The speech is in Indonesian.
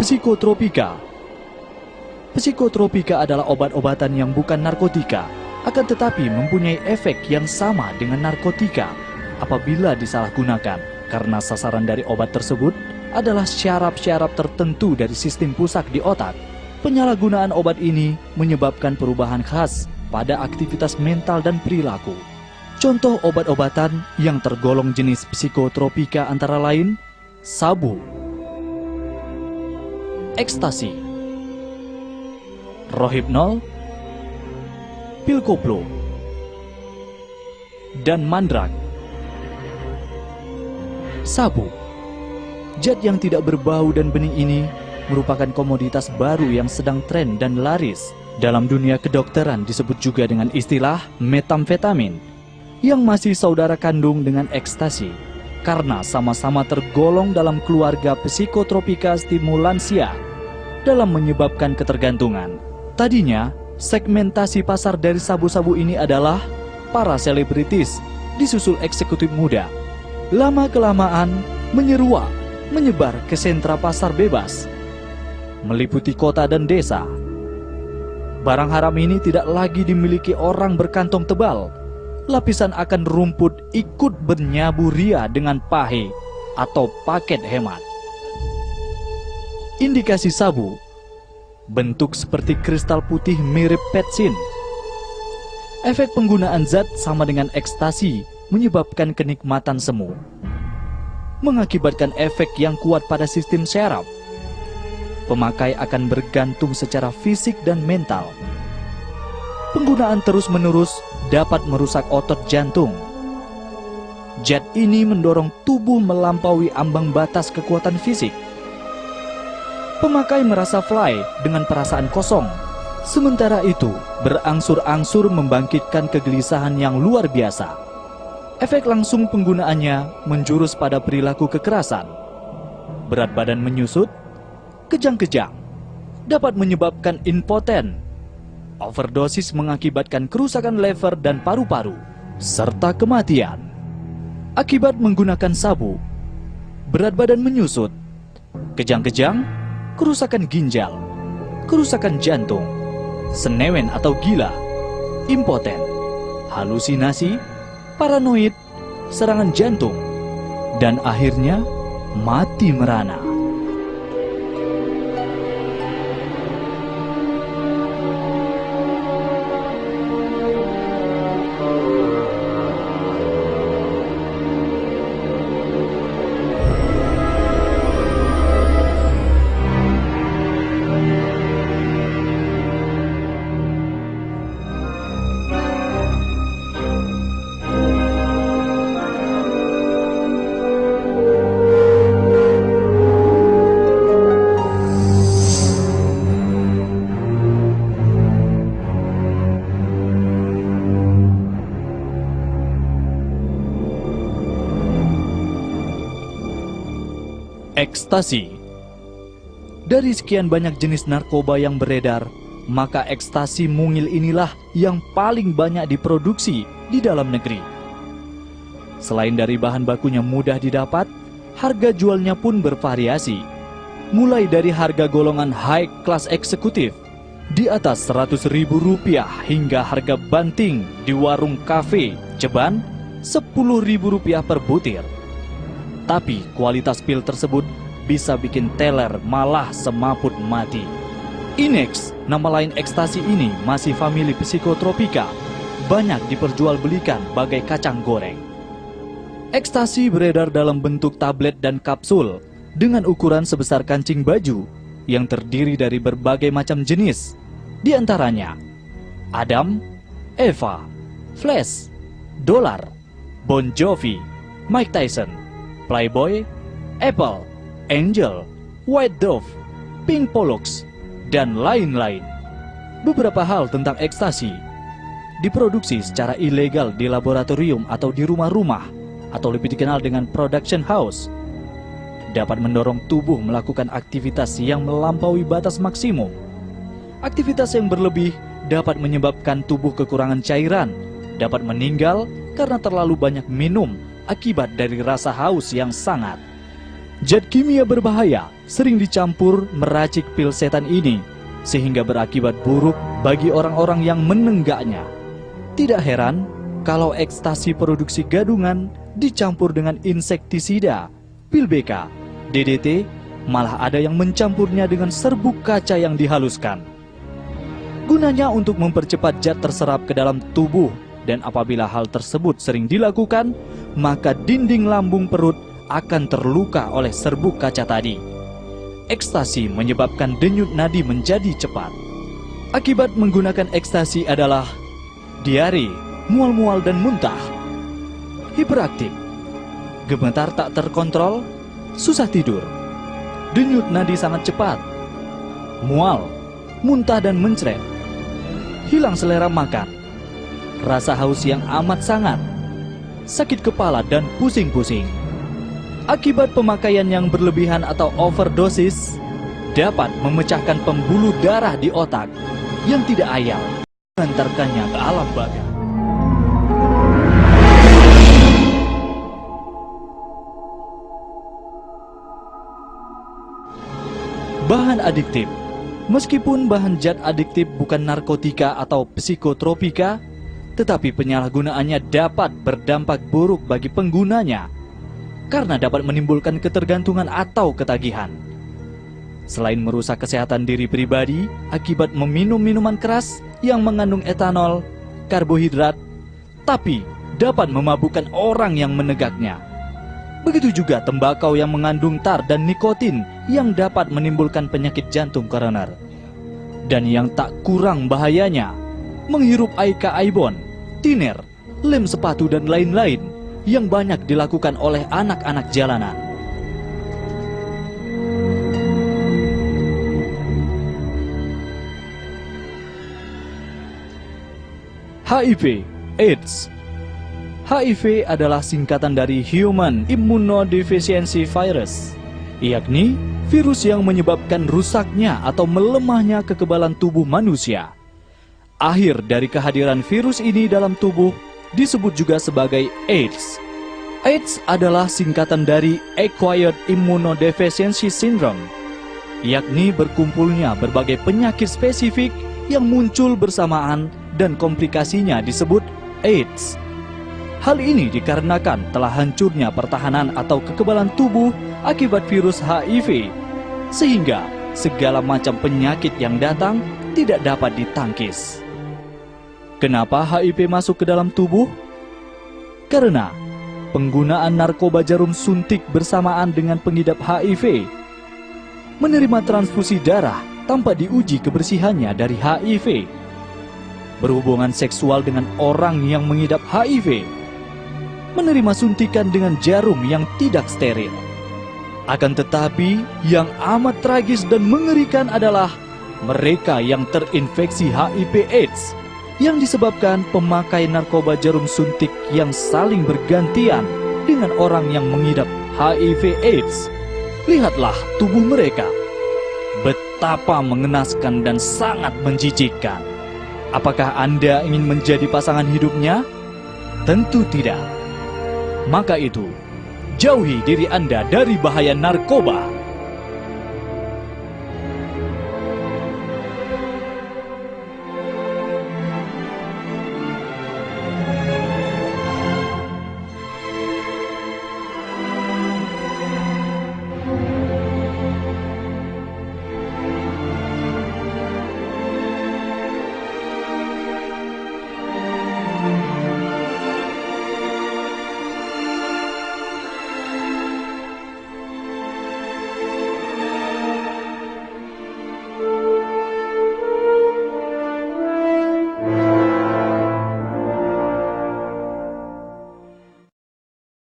Psikotropika. Psikotropika adalah obat-obatan yang bukan narkotika, akan tetapi mempunyai efek yang sama dengan narkotika apabila disalahgunakan, karena sasaran dari obat tersebut adalah syaraf-syaraf tertentu dari sistem pusat di otak. Penyalahgunaan obat ini menyebabkan perubahan khas pada aktivitas mental dan perilaku. Contoh obat-obatan yang tergolong jenis psikotropika antara lain sabu, ekstasi, rohypnol, pil koplo, dan mandrak. Sabu, zat yang tidak berbau dan bening ini merupakan komoditas baru yang sedang tren dan laris. Dalam dunia kedokteran disebut juga dengan istilah metamfetamin, yang masih saudara kandung dengan ekstasi, karena sama-sama tergolong dalam keluarga psikotropika stimulansia dalam menyebabkan ketergantungan. Tadinya, segmentasi pasar dari sabu-sabu ini adalah para selebritis, disusul eksekutif muda. Lama-kelamaan menyebar ke sentra pasar bebas, meliputi kota dan desa. Barang haram ini tidak lagi dimiliki orang berkantong tebal. Lapisan akan rumput ikut bernyabu ria dengan pahe atau paket hemat. Indikasi sabu, bentuk seperti kristal putih mirip petsin. Efek penggunaan zat sama dengan ekstasi, menyebabkan kenikmatan semu, mengakibatkan efek yang kuat pada sistem syaraf. Pemakai akan bergantung secara fisik dan mental. Penggunaan terus-menerus dapat merusak otot jantung. Zat ini mendorong tubuh melampaui ambang batas kekuatan fisik. Pemakai merasa fly dengan perasaan kosong. Sementara itu, berangsur-angsur membangkitkan kegelisahan yang luar biasa. Efek langsung penggunaannya menjurus pada perilaku kekerasan. Berat badan menyusut, kejang-kejang, dapat menyebabkan impoten. Overdosis mengakibatkan kerusakan lever dan paru-paru, serta kematian. Akibat menggunakan sabu, berat badan menyusut, kejang-kejang, kerusakan ginjal, kerusakan jantung, senewen atau gila, impoten, halusinasi, paranoid, serangan jantung, dan akhirnya mati merana. Ekstasi. Dari sekian banyak jenis narkoba yang beredar, maka ekstasi mungil inilah yang paling banyak diproduksi di dalam negeri. Selain dari bahan bakunya mudah didapat, harga jualnya pun bervariasi. Mulai dari harga golongan high class eksekutif di atas Rp100.000 hingga harga banting di warung kafe ceban Rp10.000 per butir. Tapi kualitas pil tersebut bisa bikin teler malah semaput mati. Inex, nama lain ekstasi ini masih famili psikotropika, banyak diperjualbelikan bagai kacang goreng. Ekstasi beredar dalam bentuk tablet dan kapsul dengan ukuran sebesar kancing baju yang terdiri dari berbagai macam jenis, di antaranya Adam, Eva, Flash, Dolar, Bon Jovi, Mike Tyson, Playboy, Apple, Angel, White Dove, Pink Pollux, dan lain-lain. Beberapa hal tentang ekstasi diproduksi secara ilegal di laboratorium atau di rumah-rumah, atau lebih dikenal dengan production house. Dapat mendorong tubuh melakukan aktivitas yang melampaui batas maksimum. Aktivitas yang berlebih dapat menyebabkan tubuh kekurangan cairan, dapat meninggal karena terlalu banyak minum akibat dari rasa haus yang sangat. Zat kimia berbahaya sering dicampur meracik pil setan ini, sehingga berakibat buruk bagi orang-orang yang menenggaknya. Tidak heran kalau ekstasi produksi gadungan dicampur dengan insektisida, pil BK, DDT, malah ada yang mencampurnya dengan serbuk kaca yang dihaluskan. Gunanya untuk mempercepat zat terserap ke dalam tubuh, dan apabila hal tersebut sering dilakukan, maka dinding lambung perut akan terluka oleh serbuk kaca tadi. Ekstasi menyebabkan denyut nadi menjadi cepat. Akibat menggunakan ekstasi adalah diare, mual-mual dan muntah, hiperaktif, gemetar tak terkontrol, susah tidur, denyut nadi sangat cepat, mual, muntah dan mencret, hilang selera makan, rasa haus yang amat sangat, sakit kepala dan pusing-pusing. Akibat pemakaian yang berlebihan atau overdosis dapat memecahkan pembuluh darah di otak yang tidak ayal, mengantarkannya ke alam baka. Bahan adiktif. Meskipun bahan zat adiktif bukan narkotika atau psikotropika, tetapi penyalahgunaannya dapat berdampak buruk bagi penggunanya karena dapat menimbulkan ketergantungan atau ketagihan. Selain merusak kesehatan diri pribadi akibat meminum minuman keras yang mengandung etanol, karbohidrat, tapi dapat memabukkan orang yang menegaknya. Begitu juga tembakau yang mengandung tar dan nikotin yang dapat menimbulkan penyakit jantung koroner. Dan yang tak kurang bahayanya, menghirup aika aibon, tiner, lem sepatu dan lain-lain yang banyak dilakukan oleh anak-anak jalanan. HIV, AIDS. HIV adalah singkatan dari Human Immunodeficiency Virus, yakni virus yang menyebabkan rusaknya atau melemahnya kekebalan tubuh manusia. Akhir dari kehadiran virus ini dalam tubuh disebut juga sebagai AIDS. AIDS adalah singkatan dari Acquired Immunodeficiency Syndrome, yakni berkumpulnya berbagai penyakit spesifik yang muncul bersamaan dan komplikasinya disebut AIDS. Hal ini dikarenakan telah hancurnya pertahanan atau kekebalan tubuh akibat virus HIV, sehingga segala macam penyakit yang datang tidak dapat ditangkis. Kenapa HIV masuk ke dalam tubuh? Karena penggunaan narkoba jarum suntik bersamaan dengan pengidap HIV, menerima transfusi darah tanpa diuji kebersihannya dari HIV, berhubungan seksual dengan orang yang mengidap HIV, menerima suntikan dengan jarum yang tidak steril. Akan tetapi, yang amat tragis dan mengerikan adalah mereka yang terinfeksi HIV/AIDS yang disebabkan pemakai narkoba jarum suntik yang saling bergantian dengan orang yang mengidap HIV/AIDS. Lihatlah tubuh mereka, betapa mengenaskan dan sangat menjijikkan. Apakah Anda ingin menjadi pasangan hidupnya? Tentu tidak. Maka itu, jauhi diri Anda dari bahaya narkoba.